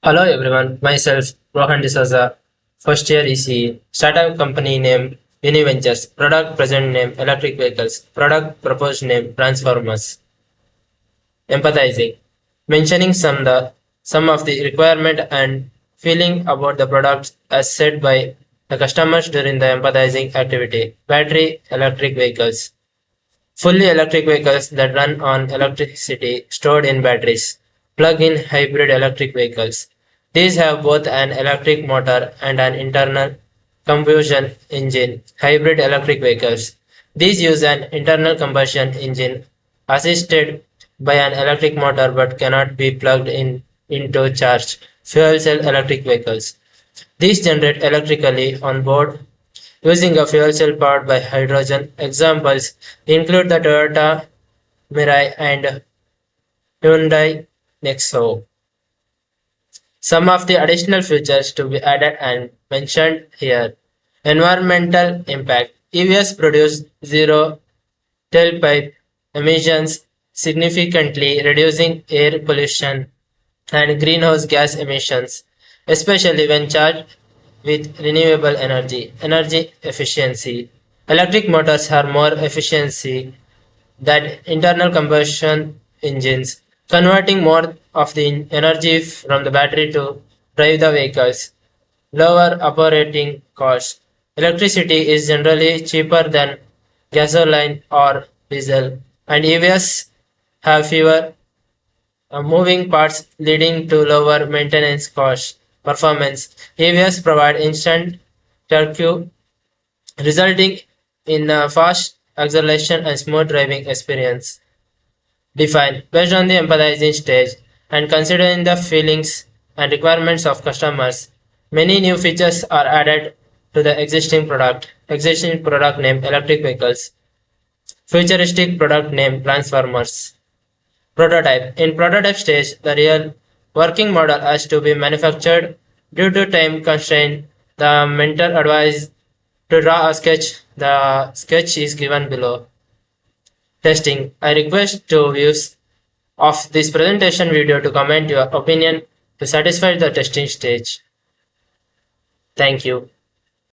Hello everyone, myself ROHAN DSOUZA, first year ECE, startup company name Univentures, product present name electric vehicles, product proposed name transformers. Empathizing, mentioning some of the requirement and feeling about the product as said by the customers during the empathizing activity. Battery electric vehicles, fully electric vehicles that run on electricity stored in batteries. Plug-in hybrid electric vehicles. These have both an electric motor and an internal combustion engine. Hybrid electric vehicles. These use an internal combustion engine assisted by an electric motor but cannot be plugged in into charged fuel cell electric vehicles. These generate electrically on board using a fuel cell powered by hydrogen. Examples include the Toyota Mirai and Hyundai Nexo. Some of the additional features to be added and mentioned here. Environmental impact. EVs produce zero tailpipe emissions, significantly reducing air pollution and greenhouse gas emissions, especially when charged with renewable energy. Energy efficiency. Electric motors are more efficiency than internal combustion engines, converting more of the energy from the battery to drive the vehicles. Lower operating cost. Electricity is generally cheaper than gasoline or diesel, and EVs have fewer moving parts leading to lower maintenance costs. Performance. EVs provide instant torque, resulting in a fast acceleration and smooth driving experience. Define. Based on the empathizing stage and considering the feelings and requirements of customers, many new features are added to the existing product. Existing product name electric vehicles. Futuristic product name transformers. Prototype. In prototype stage, the real working model has to be manufactured. Due to time constraint, the mentor advised to draw a sketch. The sketch is given below. Testing. I request to views of this presentation video to comment your opinion to satisfy the testing stage. Thank you.